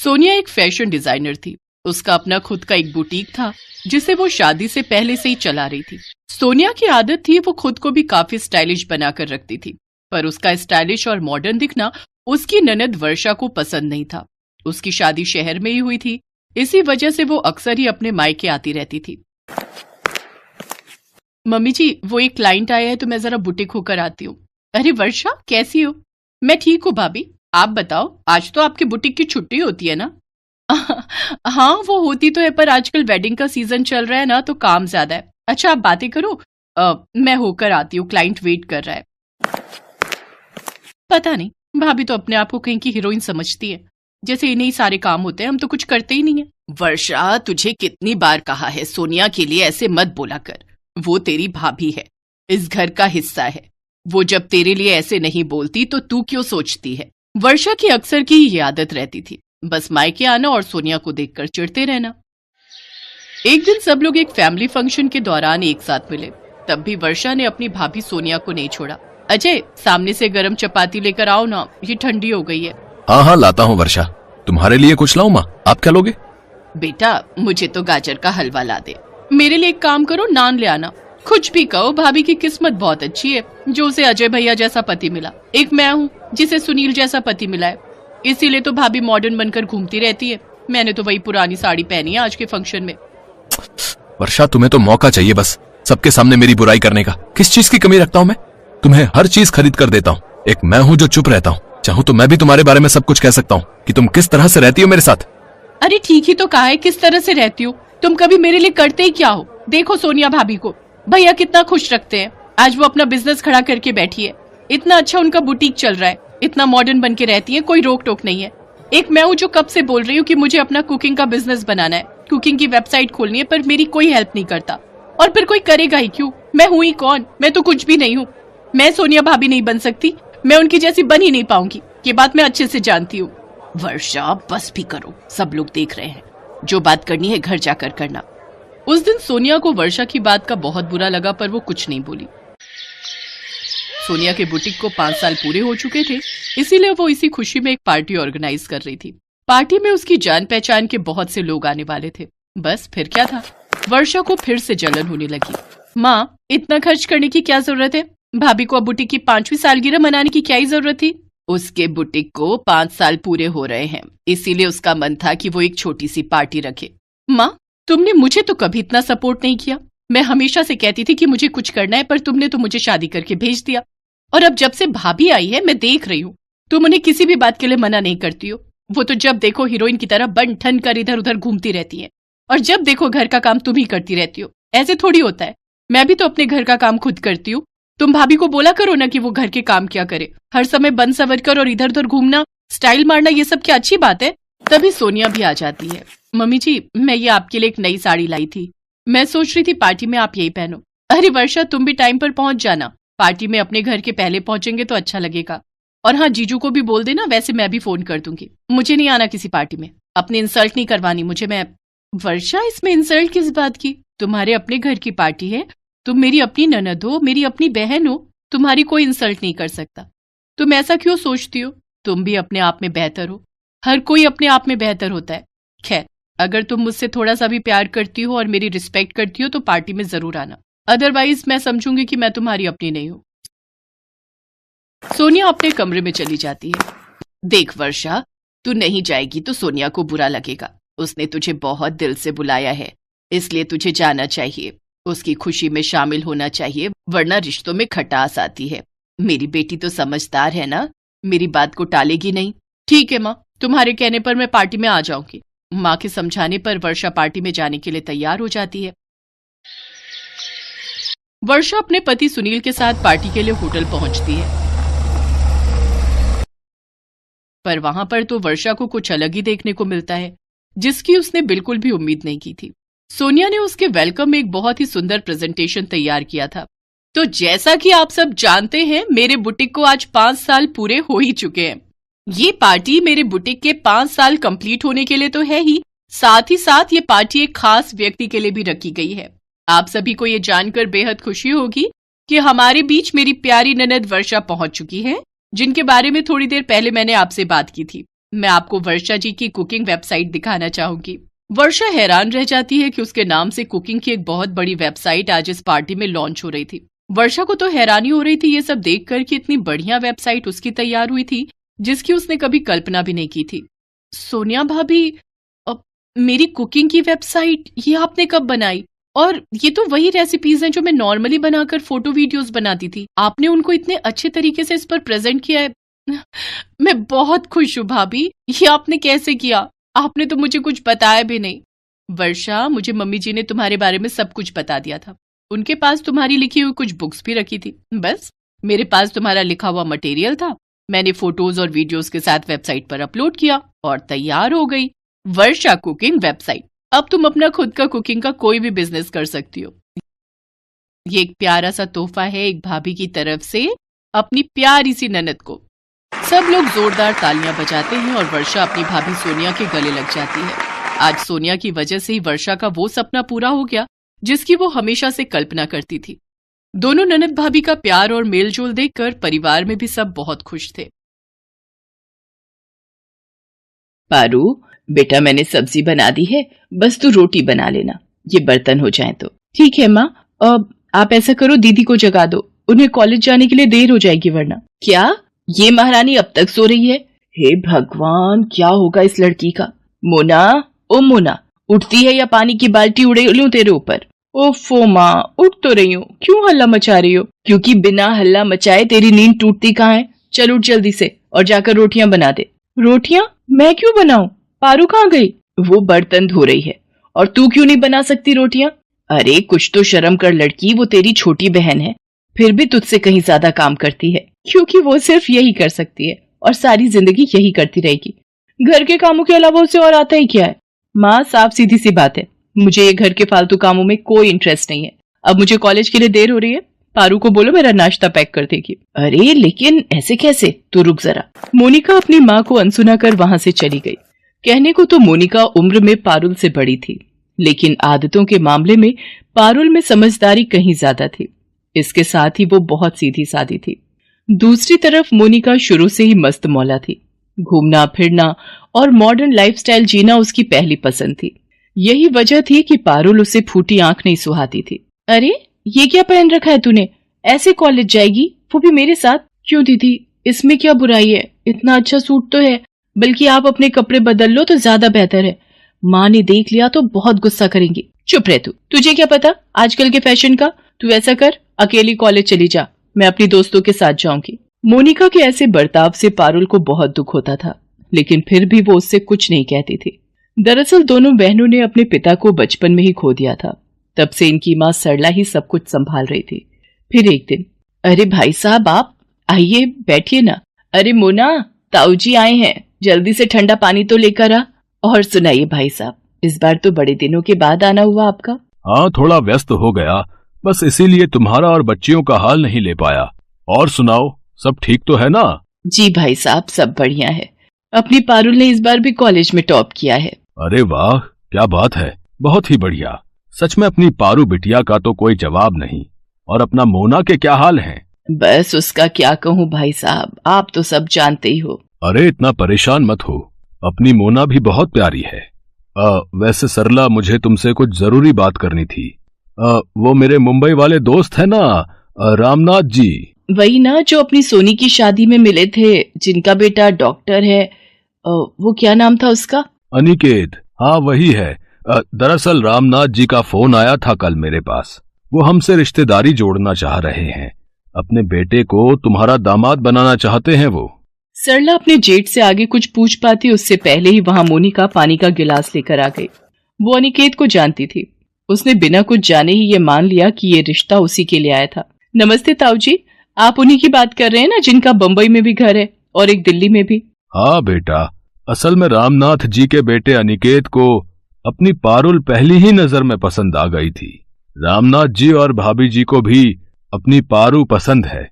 सोनिया एक fashion designer थी। उसका अपना खुद का एक बुटीक था जिसे वो शादी से पहले से ही चला रही थी। सोनिया की आदत थी वो खुद को भी काफी स्टाइलिश बनाकर रखती थी, पर उसका स्टाइलिश और मॉडर्न दिखना उसकी ननद वर्षा को पसंद नहीं था। उसकी शादी शहर में ही हुई थी, इसी वजह से वो अक्सर ही अपने मायके आती रहती थी। मम्मी जी, वो एक क्लाइंट आया है तो मैं जरा बुटीक होकर आती हूँ। अरे वर्षा, कैसी हो? मैं ठीक हूँ भाभी, आप बताओ। आज तो आपकी बुटीक की छुट्टी होती है ना? हाँ, वो होती तो है, पर आजकल वेडिंग का सीजन चल रहा है ना, तो काम ज्यादा है। अच्छा, आप बातें करो, मैं होकर आती हूँ, क्लाइंट वेट कर रहा है। पता नहीं, भाभी तो अपने आप को कहीं की हीरोइन समझती है, जैसे इन्हीं सारे काम होते हैं, हम तो कुछ करते ही नहीं है। वर्षा, तुझे कितनी बार कहा है सोनिया के लिए ऐसे मत बोला कर। वो तेरी भाभी है, इस घर का हिस्सा है। वो जब तेरे लिए ऐसे नहीं बोलती तो तू क्यों सोचती है? वर्षा की अक्सर की ये आदत रहती थी, बस मायके आना और सोनिया को देखकर चिढ़ते रहना। एक दिन सब लोग एक फैमिली फंक्शन के दौरान एक साथ मिले, तब भी वर्षा ने अपनी भाभी सोनिया को नहीं छोड़ा। अजय, सामने से गरम चपाती लेकर आओ ना, ये ठंडी हो गई है। हाँ, लाता हूँ वर्षा। तुम्हारे लिए कुछ लाऊं माँ? आप क्या लोगे? बेटा, मुझे तो गाजर का हलवा ला दे। मेरे लिए एक काम करो, नान ले आना। कुछ भी कहो, भाभी की किस्मत बहुत अच्छी है जो उसे अजय भैया जैसा पति मिला। एक मैं हूँ जिसे सुनील जैसा पति मिला है, इसीलिए तो भाभी मॉडर्न बनकर घूमती रहती है। मैंने तो वही पुरानी साड़ी पहनी है आज के फंक्शन में। वर्षा, तुम्हें तो मौका चाहिए बस, सबके सामने मेरी बुराई करने का। किस चीज की कमी रखता हूँ मैं? तुम्हें हर चीज खरीद कर देता हूँ। एक मैं हूँ जो चुप रहता हूँ। चाहूँ तो मैं भी तुम्हारे बारे में सब कुछ कह सकता हूँ कि तुम किस तरह से रहती हो मेरे साथ। अरे ठीक ही तो कहा है, किस तरह से रहती हो? तुम कभी मेरे लिए करते ही क्या हो? देखो सोनिया भाभी को भैया कितना खुश रखते हैं। आज वो अपना बिजनेस खड़ा करके बैठी है, इतना अच्छा उनका बुटीक चल रहा है, इतना मॉडर्न बन के रहती है, कोई रोक टोक नहीं है। एक मैं हूँ जो कब से बोल रही हूँ कि मुझे अपना कुकिंग का बिजनेस बनाना है, कुकिंग की वेबसाइट खोलनी है, पर मेरी कोई हेल्प नहीं करता। और फिर कोई करेगा ही क्यों? मैं हूँ ही कौन? मैं तो कुछ भी नहीं हूँ। मैं सोनिया भाभी नहीं बन सकती, मैं उनकी जैसी बन ही नहीं पाऊंगी, ये बात मैं अच्छे से जानती हूँ। वर्षा, बस भी करो, सब लोग देख रहे हैं। जो बात करनी है घर जाकर करना। उस दिन सोनिया को वर्षा की बात का बहुत बुरा लगा, पर वो कुछ नहीं बोली। सोनिया के बुटीक को 5 साल पूरे हो चुके थे, इसीलिए वो इसी खुशी में एक पार्टी ऑर्गेनाइज कर रही थी। पार्टी में उसकी जान पहचान के बहुत से लोग आने वाले थे। बस फिर क्या था, वर्षा को फिर से जलन होने लगी। माँ, इतना खर्च करने की क्या जरूरत है? भाभी को अब बुटीक की 5वीं सालगिरह मनाने की क्या ही जरूरत थी? उसके बुटीक को 5 साल पूरे हो रहे हैं, इसीलिए उसका मन था कि वो एक छोटी सी पार्टी रखे। माँ, तुमने मुझे तो कभी इतना सपोर्ट नहीं किया। मैं हमेशा से कहती थी कि मुझे कुछ करना है, पर तुमने तो मुझे शादी करके भेज दिया। और अब जब से भाभी आई है, मैं देख रही हूँ तुम उन्हें किसी भी बात के लिए मना नहीं करती हो। वो तो जब देखो हीरोइन की तरह बन ठन कर इधर उधर घूमती रहती है, और जब देखो घर का काम तुम ही करती रहती हो। ऐसे थोड़ी होता है, मैं भी तो अपने घर का काम खुद करती हूँ। तुम भाभी को बोला करो ना कि वो घर के काम क्या करे। हर समय बन सवर कर और इधर उधर घूमना, स्टाइल मारना, ये सब क्या अच्छी बात है? तभी सोनिया भी आ जाती है। मम्मी जी, मैं ये आपके लिए एक नई साड़ी लाई थी, मैं सोच रही थी पार्टी में आप यही पहनो। अरे वर्षा, तुम भी टाइम पर पहुंच जाना, पार्टी में अपने घर के पहले पहुंचेंगे तो अच्छा लगेगा। और हाँ, जीजू को भी बोल देना, वैसे मैं भी फोन कर दूंगी। मुझे नहीं आना किसी पार्टी में, अपनी इंसल्ट नहीं करवानी मुझे। मैं वर्षा, इसमें इंसल्ट किस बात की? तुम्हारे अपने घर की पार्टी है, तुम मेरी अपनी ननद हो, मेरी अपनी बहन हो, तुम्हारी कोई इंसल्ट नहीं कर सकता। तुम ऐसा क्यों सोचती हो? तुम भी अपने आप में बेहतर हो, हर कोई अपने आप में बेहतर होता है। खैर, अगर तुम मुझसे थोड़ा सा भी प्यार करती हो और मेरी रिस्पेक्ट करती हो तो पार्टी में जरूर आना, अदरवाइज मैं समझूंगी कि मैं तुम्हारी अपनी नहीं हूं। सोनिया अपने कमरे में चली जाती है। देख वर्षा, तू नहीं जाएगी तो सोनिया को बुरा लगेगा। उसने तुझे बहुत दिल से बुलाया है, इसलिए तुझे जाना चाहिए, उसकी खुशी में शामिल होना चाहिए, वरना रिश्तों में खटास आती है। मेरी बेटी तो समझदार है ना, मेरी बात को टालेगी नहीं। ठीक है माँ, तुम्हारे कहने पर मैं पार्टी में आ जाऊंगी। माँ के समझाने पर वर्षा पार्टी में जाने के लिए तैयार हो जाती है। वर्षा अपने पति सुनील के साथ पार्टी के लिए होटल पहुंचती है, पर वहां पर तो वर्षा को कुछ अलग ही देखने को मिलता है, जिसकी उसने बिल्कुल भी उम्मीद नहीं की थी। सोनिया ने उसके वेलकम में एक बहुत ही सुंदर प्रेजेंटेशन तैयार किया था। तो जैसा कि आप सब जानते हैं, मेरे बुटीक को आज 5 साल पूरे हो ही चुके हैं। ये पार्टी मेरे बुटीक के 5 साल कंप्लीट होने के लिए तो है ही, साथ ही साथ ये पार्टी एक खास व्यक्ति के लिए भी रखी गई है। आप सभी को ये जानकर बेहद खुशी होगी कि हमारे बीच मेरी प्यारी ननद वर्षा पहुंच चुकी है, जिनके बारे में थोड़ी देर पहले मैंने आपसे बात की थी। मैं आपको वर्षा जी की कुकिंग वेबसाइट दिखाना चाहूंगी। वर्षा हैरान रह जाती है कि उसके नाम से कुकिंग की एक बहुत बड़ी वेबसाइट आज इस पार्टी में लॉन्च हो रही थी। वर्षा को तो हैरानी हो रही थी ये सब देखकर कि इतनी बढ़िया वेबसाइट उसकी तैयार हुई थी जिसकी उसने कभी कल्पना भी नहीं की थी। सोनिया भाभी, मेरी कुकिंग की वेबसाइट ये आपने कब बनाई? और ये तो वही रेसिपीज हैं जो मैं नॉर्मली बनाकर फोटो वीडियोस बनाती थी। आपने उनको इतने अच्छे तरीके से इस पर प्रेजेंट किया है। मैं बहुत खुश हूँ भाभी। ये आपने कैसे किया? आपने तो मुझे कुछ बताया भी नहीं। वर्षा, मुझे मम्मी जी ने तुम्हारे बारे में सब कुछ बता दिया था। उनके पास तुम्हारी लिखी हुई कुछ बुक्स भी रखी थी। बस मेरे पास तुम्हारा लिखा हुआ मटेरियल था। मैंने फोटोज और वीडियोस के साथ वेबसाइट पर अपलोड किया और तैयार हो गई वर्षा कुकिंग वेबसाइट। अब तुम अपना खुद का कुकिंग का कोई भी बिजनेस कर सकती हो। ये एक प्यारा सा तोहफा है एक भाभी की तरफ से अपनी प्यारी सी ननद को। सब लोग जोरदार तालियां बजाते हैं और वर्षा अपनी भाभी सोनिया के गले लग जाती है। आज सोनिया की वजह से ही वर्षा का वो सपना पूरा हो गया जिसकी वो हमेशा से कल्पना करती थी। दोनों ननद भाभी का प्यार और मेलजोल देखकर परिवार में भी सब बहुत खुश थे। पारू बेटा, मैंने सब्जी बना दी है, बस तू रोटी बना लेना, ये बर्तन हो जाए तो। ठीक है माँ। अब आप ऐसा करो, दीदी को जगा दो, उन्हें कॉलेज जाने के लिए देर हो जाएगी वरना। क्या ये महारानी अब तक सो रही है? हे भगवान, क्या होगा इस लड़की का। मोना, ओ मोना, उठती है या पानी की बाल्टी उड़े लूं तेरे ऊपर? ओफो माँ, उठ तो रही हूँ, क्यों हल्ला मचा रही हो? क्योंकि बिना हल्ला मचाए तेरी नींद टूटती कहाँ है। चल उठ जल्दी से और जाकर रोटियां बना दे। रोटियां? मैं क्यों बनाऊं? पारू कहाँ गई? वो बर्तन धो रही है। और तू क्यों नहीं बना सकती रोटियां? अरे कुछ तो शर्म कर लड़की, वो तेरी छोटी बहन है, फिर भी तुझसे कहीं ज्यादा काम करती है। क्योंकि वो सिर्फ यही कर सकती है और सारी जिंदगी यही करती रहेगी। घर के कामों के अलावा उसे और आता ही क्या है? माँ, साफ सीधी सी बात है, मुझे ये घर के फालतू कामों में कोई इंटरेस्ट नहीं है। अब मुझे कॉलेज के लिए देर हो रही है, पारू को बोलो मेरा नाश्ता पैक कर देगी। अरे लेकिन ऐसे कैसे? तू रुक जरा। मोनिका अपनी माँ को अनसुना कर वहां से चली गई। कहने को तो मोनिका उम्र में पारुल से बड़ी थी, लेकिन आदतों के मामले में पारुल में समझदारी कहीं ज्यादा थी। इसके साथ ही वो बहुत सीधी सादी थी। दूसरी तरफ मोनिका शुरू से ही मस्त मौला थी। घूमना फिरना और मॉडर्न लाइफस्टाइल जीना उसकी पहली पसंद थी। यही वजह थी कि पारुल उसे फूटी आंख नहीं सुहाती थी। अरे ये क्या पहन रखा है तूने? ऐसे कॉलेज जाएगी, वो भी मेरे साथ? क्यों दीदी, इसमें क्या बुराई है? इतना अच्छा सूट तो है, बल्कि आप अपने कपड़े बदल लो तो ज्यादा बेहतर है। माँ ने देख लिया तो बहुत गुस्सा करेंगी। चुप रह तू, तुझे क्या पता आजकल के फैशन का। तू ऐसा कर, अकेली कॉलेज चली जा, मैं अपनी दोस्तों के साथ जाऊंगी। मोनिका के ऐसे बर्ताव से पारुल को बहुत दुख होता था, लेकिन फिर भी वो उससे कुछ नहीं कहती थी। दरअसल दोनों बहनों ने अपने पिता को बचपन में ही खो दिया था। तब से इनकी माँ सरला ही सब कुछ संभाल रही थी। फिर एक दिन, अरे भाई साहब, आप आइए, बैठिए ना। अरे मोना, ताऊ जी आए हैं, जल्दी से ठंडा पानी तो लेकर आ। और सुनाइए भाई साहब, इस बार तो बड़े दिनों के बाद आना हुआ आपका। हाँ, थोड़ा व्यस्त हो गया, बस इसीलिए तुम्हारा और बच्चियों का हाल नहीं ले पाया। और सुनाओ, सब ठीक तो है ना? जी भाई साहब, सब बढ़िया है। अपनी पारुल ने इस बार भी कॉलेज में टॉप किया है। अरे वाह, क्या बात है, बहुत ही बढ़िया। सच में अपनी पारू बिटिया का तो कोई जवाब नहीं। और अपना मोना के क्या हाल हैं? बस उसका क्या कहूँ भाई साहब, आप तो सब जानते ही हो। अरे इतना परेशान मत हो, अपनी मोना भी बहुत प्यारी है। वैसे सरला, मुझे तुमसे कुछ जरूरी बात करनी थी। वो मेरे मुंबई वाले दोस्त है ना, रामनाथ जी। वही ना, जो अपनी सोनी की शादी में मिले थे, जिनका बेटा डॉक्टर है। वो क्या नाम था उसका? अनिकेत। हाँ वही है। दरअसल रामनाथ जी का फोन आया था कल मेरे पास। वो हमसे रिश्तेदारी जोड़ना चाह रहे हैं। अपने बेटे को तुम्हारा दामाद बनाना चाहते हैं वो। सरला अपने जेठ से आगे कुछ पूछ पाती उससे पहले ही वहां मोनिका पानी का गिलास लेकर आ गई। वो अनिकेत को जानती थी। उसने बिना कुछ जाने ही ये मान लिया कि ये रिश्ता उसी के लिए आया था। नमस्ते ताऊ जी, आप उन्हीं की बात कर रहे हैं ना, जिनका बम्बई में भी घर है और एक दिल्ली में भी? हाँ बेटा, असल में रामनाथ जी के बेटे अनिकेत को अपनी पारुल पहली ही नजर में पसंद आ गई थी। रामनाथ जी और भाभी जी को भी अपनी पारू पसंद है।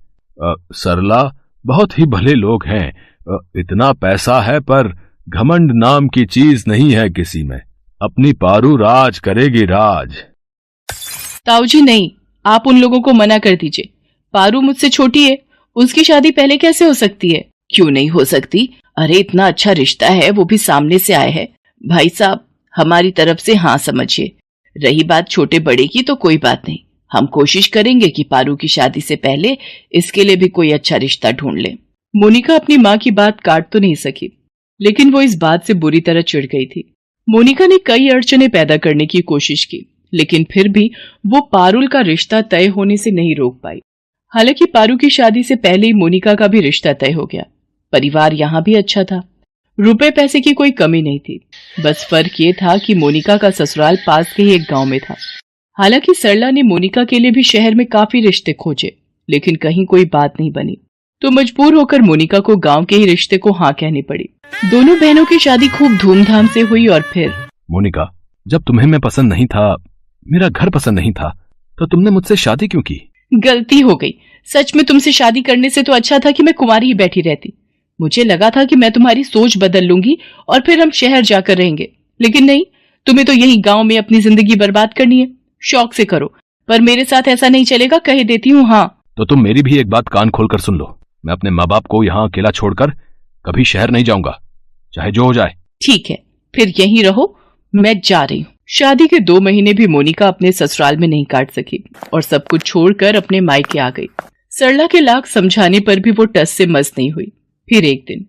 सरला बहुत ही भले लोग हैं। इतना पैसा है पर घमंड नाम की चीज नहीं है किसी में। अपनी पारू राज करेगी, राज। ताऊ जी नहीं, आप उन लोगों को मना कर दीजिए। पारू मुझसे छोटी है, उसकी शादी पहले कैसे हो सकती है? क्यों नहीं हो सकती? अरे इतना अच्छा रिश्ता है, वो भी सामने से आया है। भाई साहब, हमारी तरफ से हाँ समझिए। रही बात छोटे बड़े की तो कोई बात नहीं, हम कोशिश करेंगे कि पारू की शादी से पहले इसके लिए भी कोई अच्छा रिश्ता ढूंढ लें। मोनिका अपनी माँ की बात काट तो नहीं सकी, लेकिन वो इस बात से बुरी तरह चिढ़ गई थी। मोनिका ने कई अड़चने पैदा करने की कोशिश की, लेकिन फिर भी वो पारुल का रिश्ता तय होने से नहीं रोक पाई। हालांकि पारू की शादी से पहले ही मोनिका का भी रिश्ता तय हो गया। परिवार यहाँ भी अच्छा था, रुपए पैसे की कोई कमी नहीं थी। बस फर्क ये था कि मोनिका का ससुराल पास के ही एक गांव में था। हालांकि सरला ने मोनिका के लिए भी शहर में काफी रिश्ते खोजे, लेकिन कहीं कोई बात नहीं बनी, तो मजबूर होकर मोनिका को गांव के ही रिश्ते को हाँ कहनी पड़ी। दोनों बहनों की शादी खूब धूमधाम से हुई और फिर मोनिका, जब तुम्हें मैं पसंद नहीं था, मेरा घर पसंद नहीं था, तो तुमने मुझसे शादी क्यों की? गलती हो गई। सच में तुमसे शादी करने से तो अच्छा था कि मैं कुंवारी ही बैठी रहती। मुझे लगा था कि मैं तुम्हारी सोच बदल लूंगी और फिर हम शहर जाकर रहेंगे, लेकिन नहीं, तुम्हें तो यही गांव में अपनी जिंदगी बर्बाद करनी है। शौक से करो, पर मेरे साथ ऐसा नहीं चलेगा, कह देती हूँ। हाँ तो तुम मेरी भी एक बात कान खोलकर सुन लो। मैं अपने माँ बाप को यहाँ अकेला छोड़कर कभी शहर नहीं जाऊंगा, चाहे जो हो जाए। ठीक है, फिर यहीं रहो, मैं जा रही हूँ। शादी के 2 महीने भी मोनिका अपने ससुराल में नहीं काट सकी और सब कुछ छोड़कर अपने मायके आ गई। सरला के लाख समझाने पर भी वो टस से मस नहीं हुई। फिर एक दिन,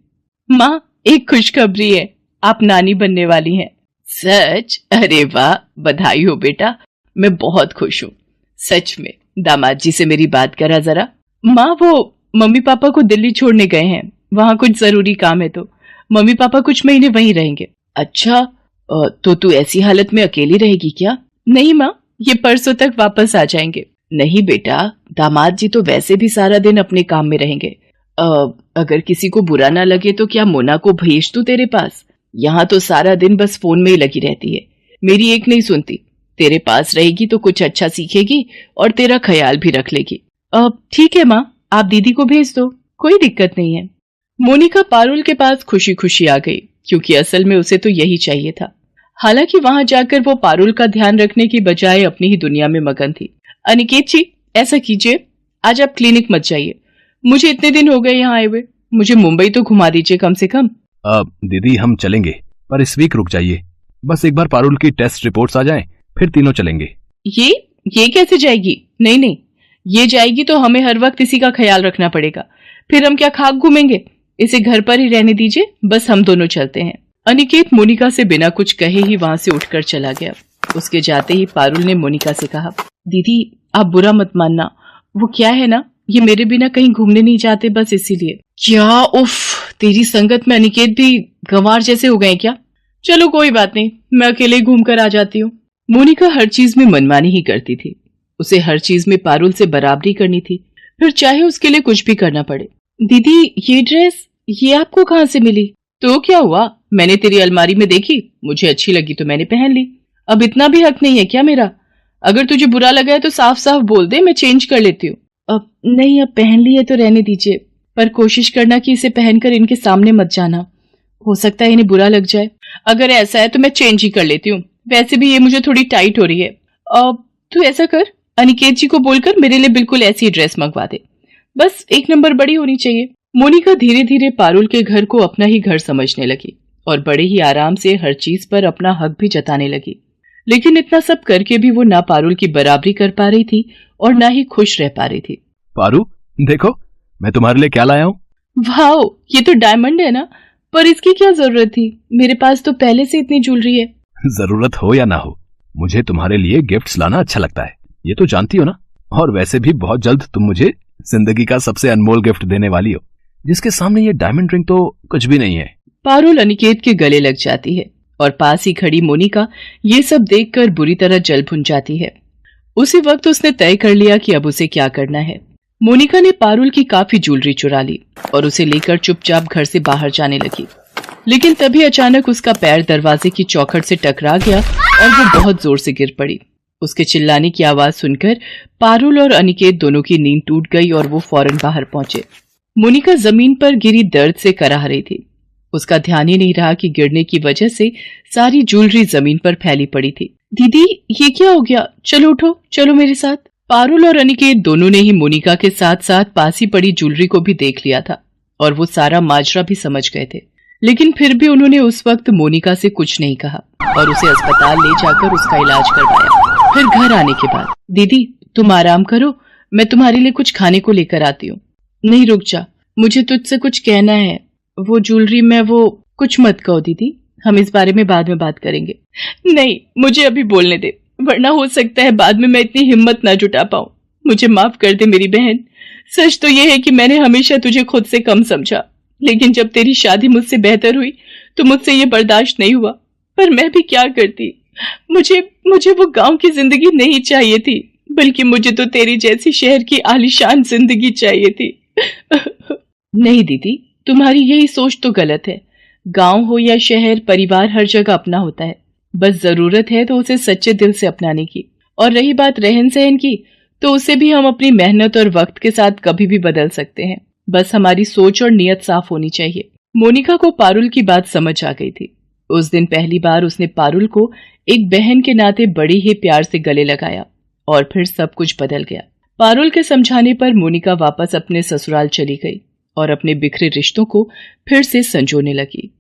माँ एक खुशखबरी है, आप नानी बनने वाली हैं। सच? अरे वाह, बधाई हो बेटा, मैं बहुत खुश हूँ। सच में? दामाद जी से मेरी बात करा जरा। माँ वो मम्मी पापा को दिल्ली छोड़ने गए हैं, वहाँ कुछ जरूरी काम है, तो मम्मी पापा कुछ महीने वहीं रहेंगे। अच्छा, तो तू ऐसी हालत में अकेली रहेगी क्या? नहीं माँ, ये परसों तक वापस आ जाएंगे। नहीं बेटा, दामाद जी तो वैसे भी सारा दिन अपने काम में रहेंगे। अगर किसी को बुरा ना लगे तो क्या मोना को भेज दूं तेरे पास? यहाँ तो सारा दिन बस फोन में ही लगी रहती है, मेरी एक नहीं सुनती। तेरे पास रहेगी तो कुछ अच्छा सीखेगी और तेरा ख्याल भी रख लेगी। ठीक है माँ, आप दीदी को भेज दो, कोई दिक्कत नहीं है। मोनिका पारुल के पास खुशी खुशी आ गई, क्योंकि असल में उसे तो यही चाहिए था। हालांकि वहां जाकर वो पारुल का ध्यान रखने की बजाय अपनी ही दुनिया में मगन थी। अनिकेत जी, ऐसा कीजिए, आज आप क्लिनिक मत जाइए, मुझे इतने दिन हो गए यहाँ आए हुए, मुझे मुंबई तो घुमा दीजिए कम से कम। दीदी हम चलेंगे, पर इस वीक रुक जाइए, बस एक बार पारुल की टेस्ट रिपोर्ट्स आ जाएं, फिर तीनों चलेंगे। ये कैसे जाएगी? नहीं नहीं, ये जाएगी तो हमें हर वक्त इसी का ख्याल रखना पड़ेगा, फिर हम क्या खाक घूमेंगे। इसे घर पर ही रहने दीजिए, बस हम दोनों चलते हैं। अनिकेत मोनिका से बिना कुछ कहे ही वहां से उठकर चला गया। उसके जाते ही पारुल ने मोनिका से कहा, दीदी आप बुरा मत मानना, वो क्या है ना, ये मेरे बिना कहीं घूमने नहीं जाते, बस इसीलिए। क्या उफ, तेरी संगत में अनिकेत भी गंवार जैसे हो गए क्या? चलो कोई बात नहीं, मैं अकेले ही घूम कर आ जाती हूँ। मोनिका हर चीज में मनमानी ही करती थी, उसे हर चीज में पारुल से बराबरी करनी थी, फिर चाहे उसके लिए कुछ भी करना पड़े। दीदी ये ड्रेस, ये आपको कहाँ से मिली? तो क्या हुआ, मैंने तेरी अलमारी में देखी, मुझे अच्छी लगी तो मैंने पहन ली। अब इतना भी हक नहीं है क्या मेरा? अगर तुझे बुरा लगा है तो साफ साफ बोल दे, मैं चेंज कर लेती हूँ। अब नहीं, अब पहन ली है तो रहने दीजिए, पर कोशिश करना कि इसे पहनकर इनके सामने मत जाना, हो सकता है इन्हें बुरा लग जाए। अगर ऐसा है तो मैं चेंज ही कर लेती हूँ, वैसे भी ये मुझे थोड़ी टाइट हो रही है। अब तू ऐसा कर, अनिकेत जी को बोलकर मेरे लिए बिल्कुल ऐसी ड्रेस मंगवा दे, बस 1 नंबर बड़ी होनी चाहिए। मोनिका धीरे धीरे पारुल के घर को अपना ही घर समझने लगी और बड़े ही आराम से हर चीज पर अपना हक भी जताने लगी। लेकिन इतना सब करके भी वो ना पारुल की बराबरी कर पा रही थी और ना ही खुश रह पा रही थी। पारू देखो, मैं तुम्हारे लिए क्या लाया हूँ। वाह, ये तो डायमंड है ना, पर इसकी क्या जरूरत थी, मेरे पास तो पहले से इतनी ज्वेलरी है। जरूरत हो या ना हो, मुझे तुम्हारे लिए गिफ्ट्स लाना अच्छा लगता है, ये तो जानती हो ना। और वैसे भी बहुत जल्द तुम मुझे जिंदगी का सबसे अनमोल गिफ्ट देने वाली हो, जिसके सामने ये डायमंड रिंग तो कुछ भी नहीं है। पारुल अनिकेत के गले लग जाती है और पास ही खड़ी मोनिका ये सब देखकर बुरी तरह जल भुन जाती है। उसी वक्त उसने तय कर लिया कि अब उसे क्या करना है। मोनिका ने पारुल की काफी ज्वेलरी चुरा ली और उसे लेकर चुपचाप घर से बाहर जाने लगी। लेकिन तभी अचानक उसका पैर दरवाजे की चौखट से टकरा गया और वो बहुत जोर से गिर पड़ी। उसके चिल्लाने की आवाज सुनकर पारुल और अनिकेत दोनों की नींद टूट गई और वो फौरन बाहर पहुंचे। मोनिका जमीन पर गिरी दर्द से कराह रही थी। उसका ध्यान ही नहीं रहा कि गिरने की वजह से सारी ज्वेलरी जमीन पर फैली पड़ी थी। दीदी ये क्या हो गया, चलो उठो, चलो मेरे साथ। पारुल और अनिकेत दोनों ने ही मोनिका के साथ साथ पास ही पड़ी ज्वेलरी को भी देख लिया था और वो सारा माजरा भी समझ गए थे। लेकिन फिर भी उन्होंने उस वक्त मोनिका से कुछ नहीं कहा और उसे अस्पताल ले जाकर उसका इलाज करवाया। फिर घर आने के बाद, दीदी तुम आराम करो, मैं तुम्हारे लिए कुछ खाने को लेकर आती हूँ। नहीं रुक जा, मुझे तुझसे कुछ कहना है। वो ज्वेलरी में वो कुछ मत कहो दीदी, हम इस बारे में बाद में बात करेंगे। नहीं, मुझे अभी बोलने दे, वरना हो सकता है बाद में मैं इतनी हिम्मत ना जुटा पाऊं। मुझे माफ कर दे मेरी बहन। सच तो यह है कि मैंने हमेशा तुझे खुद से कम समझा, लेकिन जब तेरी शादी मुझसे बेहतर हुई तो मुझसे ये बर्दाश्त नहीं हुआ। पर मैं भी क्या करती, मुझे वो गांव की जिंदगी नहीं चाहिए थी, बल्कि मुझे तो तेरी जैसी शहर की आलीशान जिंदगी चाहिए थी। नहीं दीदी, तुम्हारी यही सोच तो गलत है। गांव हो या शहर, परिवार हर जगह अपना होता है। बस जरूरत है तो उसे सच्चे दिल से अपनाने की। और रही बात रहन सहन की, तो उसे भी हम अपनी मेहनत और वक्त के साथ कभी भी बदल सकते हैं। बस हमारी सोच और नीयत साफ होनी चाहिए। मोनिका को पारुल की बात समझ आ गई थी। उस दिन पहली बार उसने पारुल को एक बहन के नाते बड़े ही प्यार से गले लगाया और फिर सब कुछ बदल गया। पारुल के समझाने पर मोनिका वापस अपने ससुराल चली गई और अपने बिखरे रिश्तों को फिर से संजोने लगी।